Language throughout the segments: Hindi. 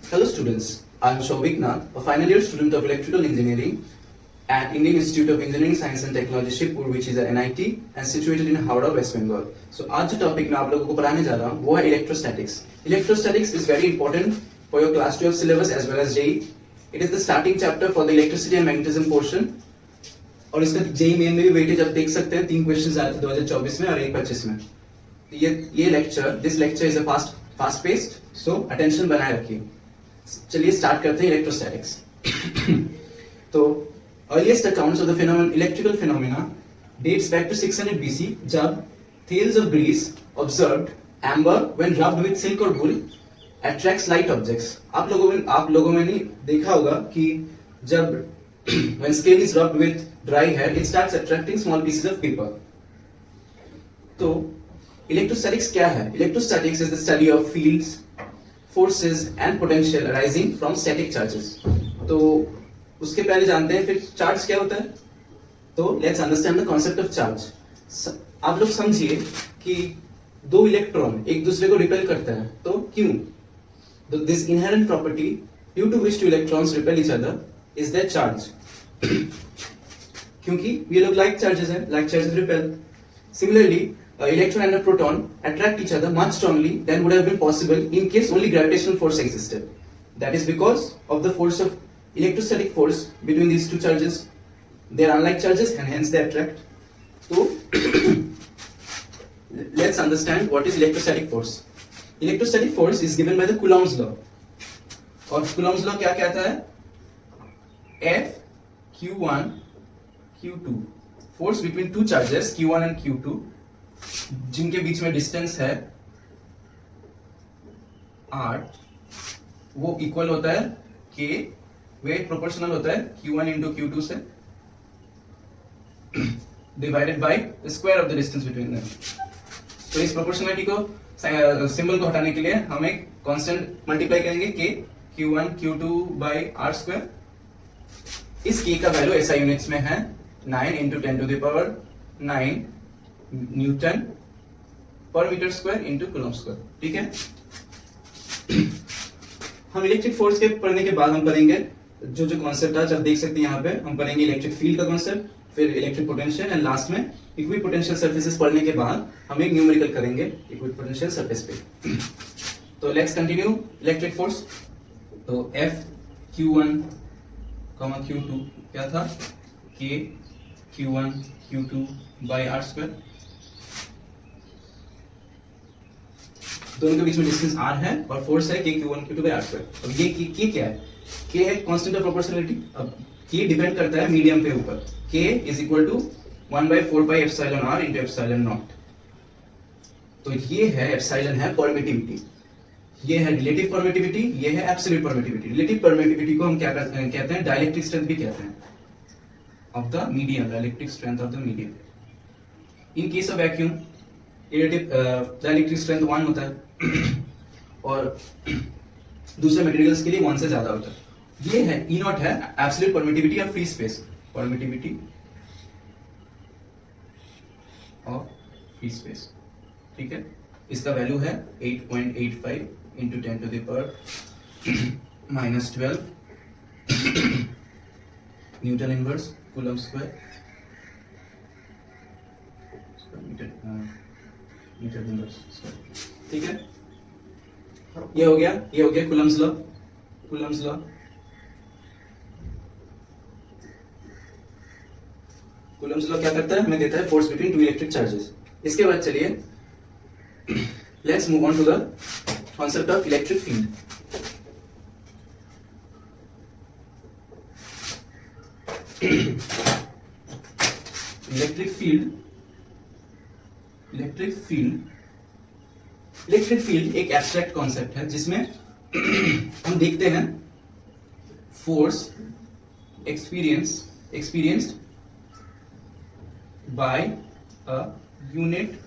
Hello students, I am Shouvik Nath, a final year student of Electrical Engineering at Indian Institute of Engineering Science and Technology Shibpur, which is a NIT and situated in Howrah, West Bengal. So आज जो टॉपिक मैं आप लोगों को पढ़ाने जा रहा हूँ वो है electrostatics. Electrostatics is very important for your class 12 syllabus as well as JEE. It is the starting chapter for the electricity and magnetism portion. और इसका JEE मेन में भी वेटेज आप देख सकते हैं, 3 क्वेश्चंस आए थे 2024 में और 1 में. ये lecture, this lecture is a fast paced, so attention बनाए रखिए. चलिए स्टार्ट करते हैं इलेक्ट्रोस्टैटिक्स. तो earliest accounts of the phenomena electrical phenomena dates back to 600 BC, जब Thales of Greece observed amber when rubbed with silk और वूल अट्रैक्ट्स लाइट ऑब्जेक्ट्स. आप लोगों में नहीं देखा होगा कि जब when scale is rubbed with dry hair, it starts attracting small pieces of paper. तो इलेक्ट्रोस्टैटिक्स क्या है? Electrostatics is the study of fields, forces and potential arising from static charges. तो उसके पहले जानते हैं फिर चार्ज क्या होता है. तो let's understand the concept of charge. आप लोग समझिए कि दो इलेक्ट्रॉन एक दूसरे को रिपेल करते हैं, तो क्यों? तो this inherent property due to which two electrons repel each other is their charge. क्योंकि ये लोग like charges हैं, like charges repel. Similarly, electron and a proton attract each other much strongly than would have been possible in case only gravitational force existed. That is because of the force of electrostatic force between these two charges. They are unlike charges and hence they attract. So let's understand what is electrostatic force. Electrostatic force is given by the Coulomb's law. और Coulomb's law क्या कहता है? F Q1 Q2. Force between two charges Q1 and Q2, जिनके बीच में डिस्टेंस है r, वो इक्वल होता है k, वेट प्रोपोर्शनल होता है Q1 into Q2 से, divided by the square of the distance between them. तो इस प्रोपोर्शनलिटी को सिंबल को हटाने के लिए हम एक कांस्टेंट मल्टीप्लाई करेंगे k Q1 Q2 by r square. इस k का वैल्यू SI यूनिट्स में है 9 into 10 to the power 9 newton पर metre square into coulomb square. ठीक है. हम इलेक्ट्रिक फोर्स के पढ़ने के बाद हम पढ़ेंगे जो कॉन्सेप्ट आज आप देख सकते हैं यहाँ पे. हम पढ़ेंगे इलेक्ट्रिक फील्ड का कॉन्सेप्ट, फिर इलेक्ट्रिक पोटेंशियल एंड लास्ट में इक्विपोटेंशियल सरफेसेस पढ़ने के बाद हम एक न्यूमेरिकल करेंगे इक्विपोटेंशियल सरफेस पे. तो लेट्स कंटिन्यू इलेक्ट्रिक फोर्स. तो F Q1, Q2 क्या था? K Q1 Q2 by r square. दोनों के बीच में डिस्टेंस r है और फोर्स है k Q1 Q2 by r square. अब ये k क्या है? k है कांस्टेंट ऑफ प्रोपोर्शनलिटी. अब k डिपेंड करता है मीडियम पे ऊपर. k is equal to 1/4 pi epsilon r into epsilon naught. तो ये है एप्सिलॉन है परमिटिविटी, ये है रिलेटिव परमिटिविटी, ये है एब्सोल्यूट परमिटिविटी. रिलेटिव परमिटिविटी को हम क्या कहते हैं? डाइलेक्ट्रिक स्ट्रेंथ भी कहते हैं of the medium, dielectric strength of the medium. In case of vacuum dielectric strength 1 होता है और दूसरे मटेरियल्स के लिए 1 से ज्यादा होता है. ये है E नॉट है absolute permittivity of free space, permittivity of free space. ठीक है. इसका वैल्यू है 8.85 into 10 to the power -12 newton inverse coulomb square metre inverse. ठीक है. ये हो गया कूलम्स लॉ. कूलम्स लॉ क्या करता है? हमें देता है force between two electric charges. इसके बाद चलिए let's move on to the concept of electric field. Electric field एक एब्स्ट्रैक्ट कॉन्सेप्ट है जिसमें हम देखते हैं force experienced by a unit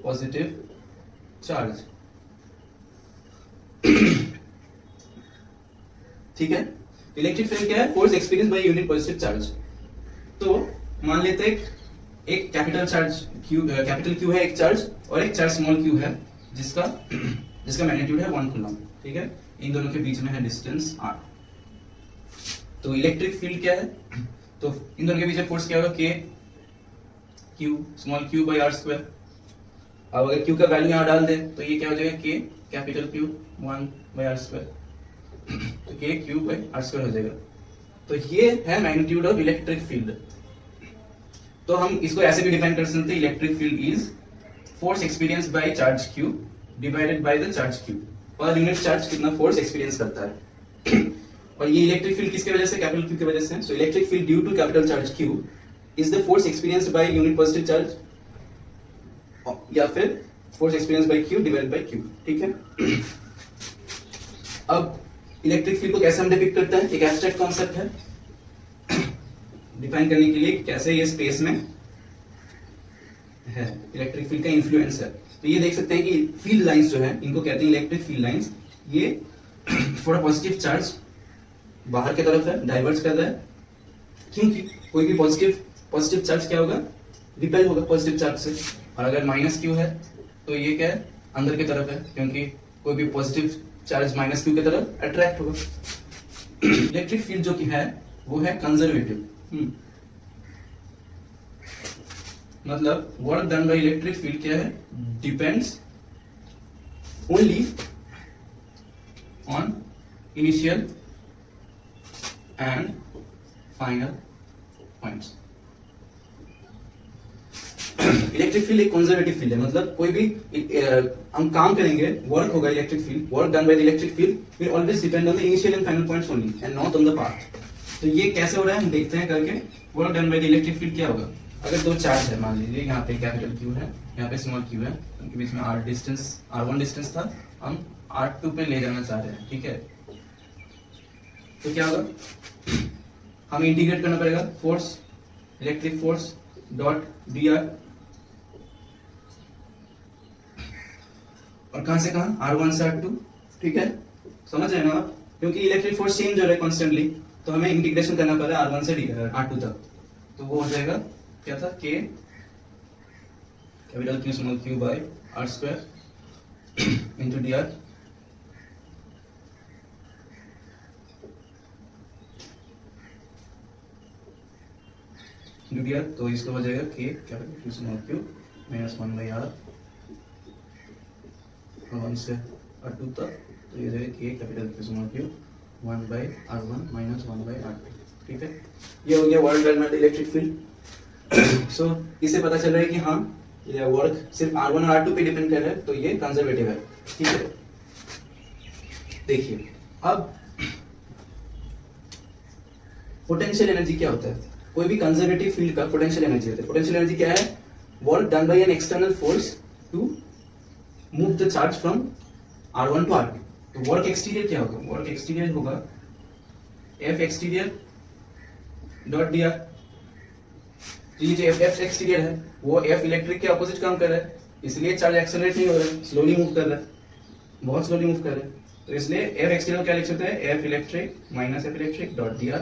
positive charge. ठीक है. इलेक्ट्रिक फील्ड क्या है? Force experience by unit positive charge. तो मान लेते हैं एक कैपिटल चार्ज कैपिटल Q है एक चार्ज, और एक चार्ज स्मॉल q है जिसका जिसका मैग्नीट्यूड है 1 कूलम, ठीक है। इन दोनों के बीच में है डिस्टेंस r। तो इलेक्ट्रिक फील्ड क्या है, तो इन दोनों के बीच में फोर्स क्या होगा, k q small q by r square. अब अगर q का वैल्यू यहाँ डाल दे तो ये क्या हो जाएगा, k capital Q 1 by r square, तो k q by r square हो जाएगा। तो ये है मैग्नीट्यूड ऑफ इलेक्ट्रिक फील्ड। तो हम इसको ऐसे भी डिफाइन कर सकते हैं, electric field is force experience by charge q divided by the charge q। Per unit charge कितना फोर्स एक्सपीरियंस करता है और ये इलेक्ट्रिक फील्ड किसके वजह से, कैपिटल Q की वजह से। So electric field due to capital charge q is the force experienced by unit positive charge, या फिर force experience by q divided by q, ठीक है। अब इलेक्ट्रिक फील्ड को कैसे हम डिपिक्ट करते हैं, एक एब्स्ट्रैक्ट कॉन्सेप्ट है डिफाइन करने के लिए कैसे ये स्पेस में है, इलेक्ट्रिक फील्ड का इन्फ्लुएंस है। तो ये देख सकते हैं कि फील्ड लाइंस जो है इनको कहते हैं इलेक्ट्रिक फील्ड लाइंस। ये थोड़ा पॉजिटिव चार्ज बाहर की तरफ है, डाइवर्ज कर रहा है, क्योंकि कोई भी पॉजिटिव चार्ज क्या होगा, रिपेल होगा पॉजिटिव चार्ज से। और अगर माइनस क्यू है तो ये क्या है, अंदर की तरफ है, क्योंकि कोई भी पॉजिटिव चार्ज माइनस क्यू की तरफ अट्रैक्ट होगा। इलेक्ट्रिक फील्ड जो कि है वो है कंजर्वेटिव, मतलब work done by electric field क्या है, depends only on initial and final points. Electric field एक कंजर्वेटिव फील्ड है, मतलब कोई भी हम काम करेंगे, वर्क होगा electric field, work done by the electric field will always depend on the initial and final points only and not on the path. तो ये कैसे हो रहा है हम देखते हैं करके। Work done by the electric field क्या होगा, अगर दो चार्ज है, मान लीजिए यहाँ पे कैपिटल Q है, यहाँ पे स्मॉल q है, उनके बीच में r1 डिस्टेंस था, हम r2 पे ले जाना चाह रहे हैं, ठीक है। तो क्या होगा, हमें इंटीग्रेट करना पड़ेगा force, electric force dot dr, और कहां से कहां, r1 से r2, ठीक है, समझ रहे हैं ना आप, क्योंकि इलेक्ट्रिक फोर्स चेंज हो रहा है कॉन्स्टेंटली, तो हमें इंटीग्रेशन करना पड़ेगा r1 से r2 तक। तो वो हो जाएगा क्या था, k capital Q small q by r square into dr, तो इसका हो जाएगा k capital Q small q minus 1 by r, 1 से r2 तक, तो ये हो जाएगा k capital Q small q 1 by r1 minus 1 by r2, ठीक है। ये हो गया work done by the electric field. So इससे पता चल रहा है कि हाँ, ये वर्क सिर्फ r1 और r2 पे डिपेंड कर रहा है, तो ये कंजर्वेटिव है, ठीक है। देखिए अब पोटेंशियल एनर्जी क्या होता है, कोई भी कंजर्वेटिव फील्ड का पोटेंशियल एनर्जी होता है। पोटेंशियल एनर्जी क्या है, work done by an external force to move the charge from r1 to r2। तो वर्क एक्सटीरियर क्या होगा, वर्क एक्सटीरियर होगा F एक्सटीरियर डॉट dr। ये जो F एक्सटीरियर है वो F इलेक्ट्रिक के अपोजिट काम कर रहा है, इसलिए चार्ज एक्सेलरेट नहीं हो रहा है, स्लोली मूव कर रहा है, बहुत स्लोली मूव कर रहा है। तो इसलिए F एक्सटीरियर क्या लिख सकते हैं, F electric minus F electric dot dr।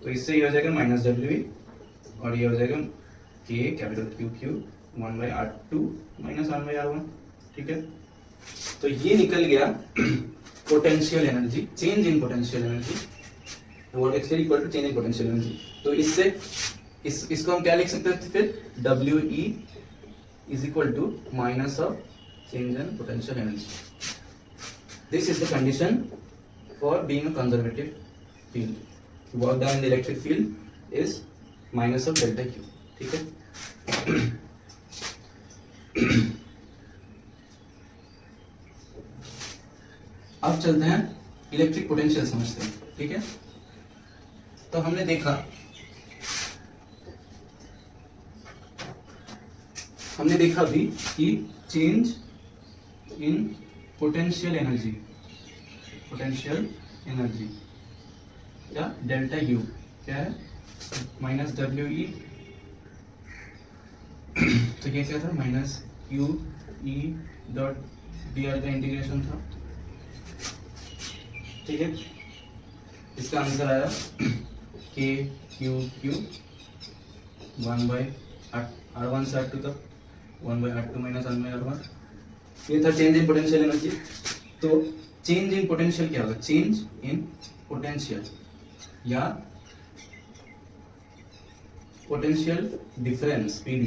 तो इससे ये हो जाएगा माइनस W और ये हो जाएगा K capital Q 1 by r2 minus 1 by r1, ठीक है। तो ये निकल गया potential energy, change in potential energy, work exterior equal to change in potential energy. तो इससे इसको हम क्या लिख सकते हैं फिर, WE is equal to minus of change in potential energy. This is the condition for being a conservative field, work done in the electric field is minus of delta Q, ठीक है। अब चलते हैं इलेक्ट्रिक पोटेंशियल समझते हैं, ठीक है। तो हमने देखा अभी कि चेंज इन पोटेंशियल एनर्जी या डेल्टा U क्या है, माइनस WE। तो ये क्या था, माइनस QE डॉट dr का इंटीग्रेशन था, ठीक है। इसका आंसर आया K Q 1 बाई r1 से r2 तक 1 by r2 minus 1 by r1 ये था चेंज इन पोटेंशियल एनर्जी। तो चेंज इन पोटेंशियल क्या होगा? चेंज इन पोटेंशियल या पोटेंशियल डिफरेंस पीडी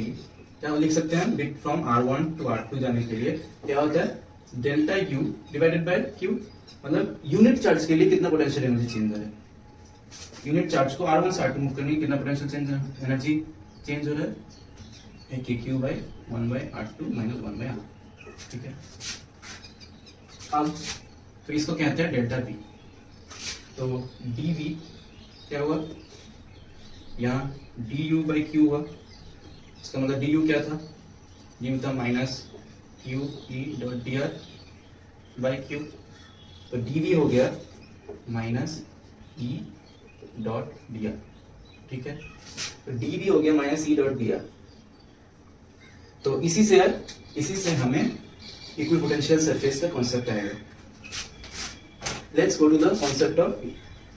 क्या लिख सकते हैं? Bit from R1 to R2 जाने के लिए क्या होता है? Delta U divided by Q, मतलब यूनिट चार्ज के लिए कितना पोटेंशियल एनर्जी चेंज हो रहा है। यूनिट चार्ज को R1 से R2 मूव करने की कितना पोटेंशियल चेंज एनर्जी चेंज हो रहा है? KQ by 1 by R2 minus 1 by R। ठीक है, अब तो इसको कहते हैं डेल्टा V। तो dV क्या हुआ? यहाँ du बाई क्यू हुआ। इसका मतलब du क्या था? du था minus Q E dot D R by Q. तो dv हो गया minus E dot D R. ठीक है, तो dv हो गया minus E dot D R. तो इसी से हमें इक्विपोटेंशियल सरफेस का कॉन्सेप्ट आएगा। Let's go to the concept of.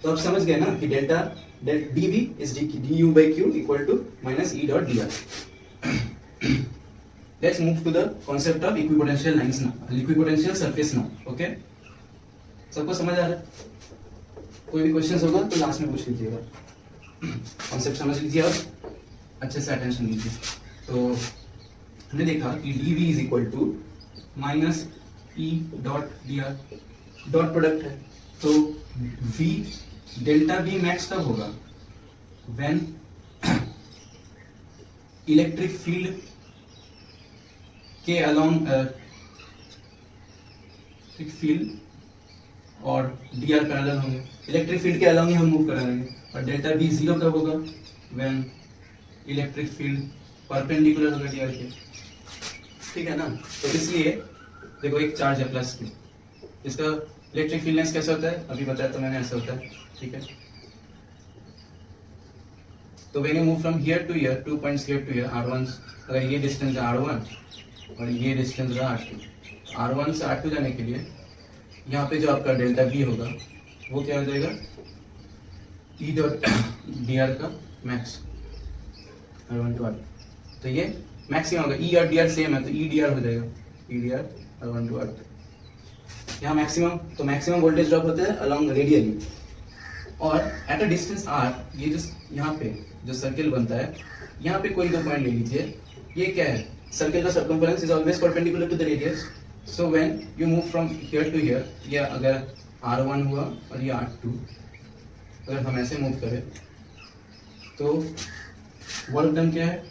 तो आप समझ गए ना कि delta dv is du by q equal to minus e dot dr. Let's move to the concept of equipotential lines now, equipotential surface now. Okay, सबको समझ आ रहा है? कोई भी क्वेश्चन होगा तो लास्ट में पूछ लीजिएगा। कॉन्सेप्ट समझ लीजिए और अच्छे से अटेंशन दीजिए। तो हमने देखा कि dv is equal to minus E dot D R, dot product है। तो v डेल्टा V मैक्स कब होगा? व्हेन इलेक्ट्रिक फील्ड के अलोंग फील्ड और डी आर पैरेलल होंगे। इलेक्ट्रिक फील्ड के अलोंग ही हम मूव कराएंगे। और डेल्टा V जीरो कब होगा? व्हेन इलेक्ट्रिक फील्ड परपेंडिकुलर होगा डी आर के। ठीक है ना? तो इसलिए देखो एक चार्ज है प्लस Q, इसका इलेक्ट्रिक फील्ड लेंस कैसा होता है? अभी बताया तो मैंने, ऐसा होता है। ठीक है, तो when you move from here to here, 2 points here to here, R1, अगर ये डिस्टेंस है R1 और ये डिस्टेंस है R2, R1 से R2 जाने के लिए यहाँ पे जो आपका डेल्टा V होगा वो क्या हो जाएगा? E डॉट डी आर का मैक्स, R1 टू R2। तो ये मैक्सिमम होगा। E और डी आर सेम है तो E डी आर हो जाएगा, E D R R1 to R2। यहाँ मैक्सिमम, तो मैक्सिमम वोल्टेज ड्रॉप होता है अलोंग रेडियली। और एट अ डिस्टेंस r, ये जो यहाँ पे जो सर्किल बनता है, यहाँ पे कोई दो पॉइंट ले लीजिए। ये क्या है? सर्किल का circumference is always perpendicular to the radius. So when you move from here to here, ये अगर R1 हुआ और ये R2, अगर हम ऐसे मूव करें तो वर्क डन क्या है?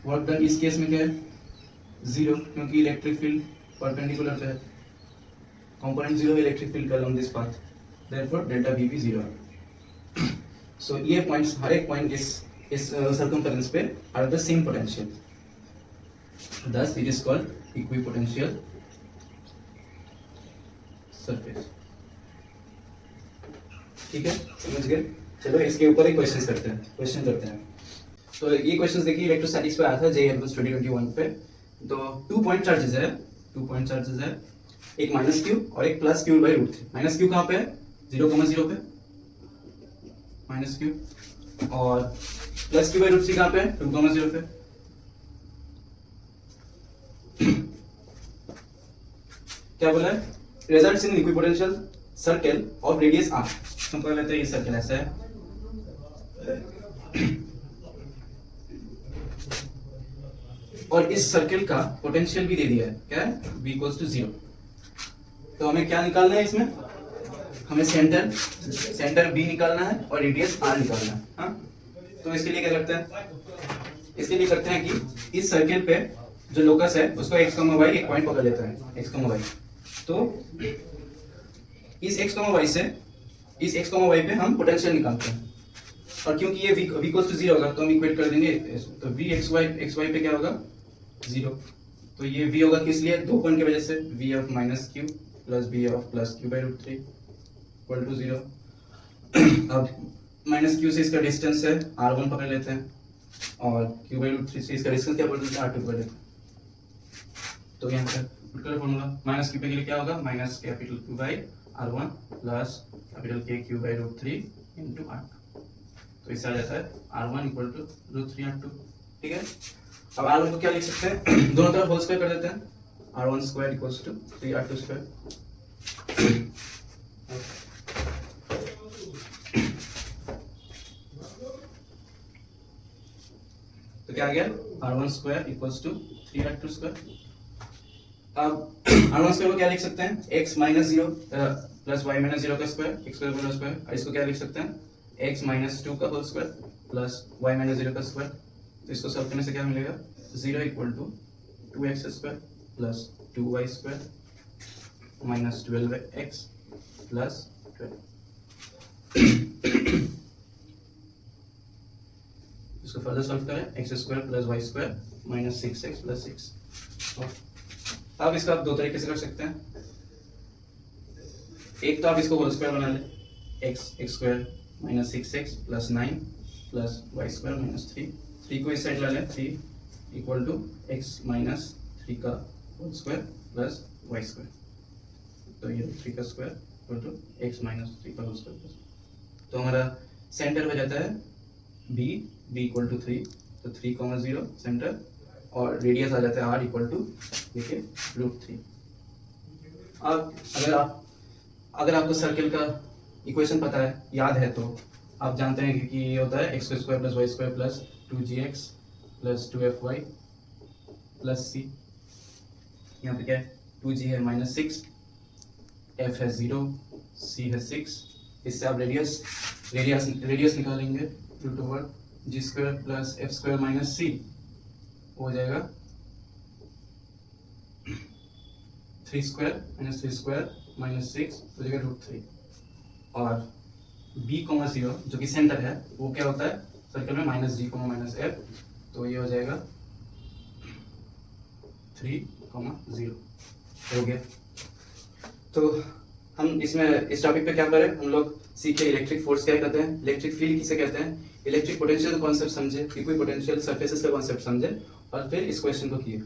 वर्क डन इस केस में क्या है? जीरो, क्योंकि इलेक्ट्रिक फील्ड परपेंडिकुलर पे है। कंपोनेंट जीरो इलेक्ट्रिक फील्ड का along this path, therefore delta V भी जीरो है। सो ये पॉइंट्स, हर एक पॉइंट इस सर्कमफेरेंस पे are the same potential, thus it is called equipotential surface। ठीक है, समझ गए? चलो इसके ऊपर एक क्वेश्चन करते हैं। तो ये क्वेश्चन देखिए इलेक्ट्रोस्टैटिक्स पे आया था JEE 2021 पे। तो 2 पॉइंट चार्जेस है, एक माइनस क्यू और एक plus Q by root 3। Minus Q कहाँ पे है? 0,0 पे माइनस क्यू, और प्लस क्यू बाई रूट 3 कहाँ पे है? 2,0 पे। क्या बोला है? Results in equipotential circle of radius r। हम कह लेते हैं ये सर्कल ऐसा है, और इस सर्कल का पोटेंशियल भी दे दिया है। क्या है? v equals to 0। तो हमें क्या निकालना है इसमें? हमें सेंटर B निकालना है और रेडियस R निकालना है। हाँ, तो इसके लिए क्या करते हैं? इसके लिए करते हैं कि इस सर्कल पे जो लोकस है उसको x, y एक पॉइंट पकड़ लेता है, x, y। तो इस x, y से इस x, y पे हम पोटेंशियल निकालते हैं। और क्योंकि ये v इक्वल्स टू 0 होगा तो हम इक्वेट कर देंगे। तो v x y पे क्या होगा? 0। तो ये v होगा किस लिए? 2 पॉइंट की वजह से, v of minus Q plus v of plus Q by root 3 equal to 0। अब माइनस क्यू से इसका डिस्टेंस है R1 पकड़ लेते हैं, और क्यू बाई रूट 3 से इसका डिस्टेंस क्या पकड़ लेते हैं? R2 पकड़ लेते हैं। तो यहाँ पर पुट करो फॉर्मूला। माइनस क्यू पे के लिए क्या होगा? Minus capital Q by R1 plus capital K Q by root 3 into R2। तो इससे आ जाता है R1 equal to root 3 R2। ठीक है, अब R1 को क्या लिख सकते हैं, दोनों तरफ होल स्क्वायर कर देते हैं, R1 square equals to 3R2 square. तो क्या आ गया, R1 square equals to 3R2 square. अब R1 स्क्वायर को क्या लिख सकते हैं, x minus 0 plus Y minus 0 का स्क्वायर, x स्क्वायर का स्क्वायर। इसको क्या लिख सकते हैं, x माइनस 2 का whole square plus Y minus 0 का स्क्वायर। तो इसको सॉल्व करने से क्या मिलेगा, 0 equal to 2x square plus 2y square minus 12x plus 12। इसको फर्दर सॉल्व करें, x square plus Y square minus 6x plus 6। अब इसका आप दो तरीके से कर सकते हैं। एक तो आप इसको होल स्क्वायर बना लें, x square minus 6x plus 9 plus Y square minus 3 को इस साइड ला लें, 3 इक्वल टू x माइनस 3 का whole square plus Y square. तो ये 3 का square equal to x minus 3 का होल स्क्वायर प्लस, तो हमारा सेंटर हो जाता है b इक्वल टू 3, तो 3,0 सेंटर, और रेडियस आ जाता है r इक्वल टू देखिए √3। अब अगर आपको सर्किल का इक्वेशन पता है, याद है, तो आप जानते हैं कि ये होता है x square plus Y square plus 2gx plus 2fy plus c। यहाँ पे क्या है, 2g है -6, f है 0, c है 6। इससे आप रेडियस निकालेंगे, √g square plus f square minus c हो जाएगा 3 स्क्वायर माइनस 3 स्क्वायर माइनस 6 हो जाएगा √3। और b,0 जो कि सेंटर है, वो क्या होता है सर्कल में -g, -f, तो ये हो जाएगा 3,0 हो गया। तो हम इस टॉपिक पे क्या करें, हम लोग सीखे इलेक्ट्रिक फोर्स क्या कहते हैं, इलेक्ट्रिक फील्ड किसे कहते हैं, इलेक्ट्रिक पोटेंशियल का कॉन्सेप्ट समझे, इक्विपोटेंशियल सरफेसेस का कॉन्सेप्ट समझे, और फिर इस क्वेश्चन को किए।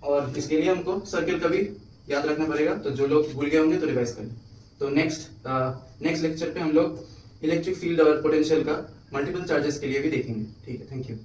और इसके लिए हमको सर्किल का भी याद रखना पड़ेगा, तो जो लोग भूल गए होंगे तो रिवाइज कर लें। तो नेक्स्ट लेक्चर पे हम लोग इलेक्ट्रिक फील्ड और पोटेंशियल का मल्टीपल चार्जेस के लिए भी देखेंगे। ठीक है, थैंक यू।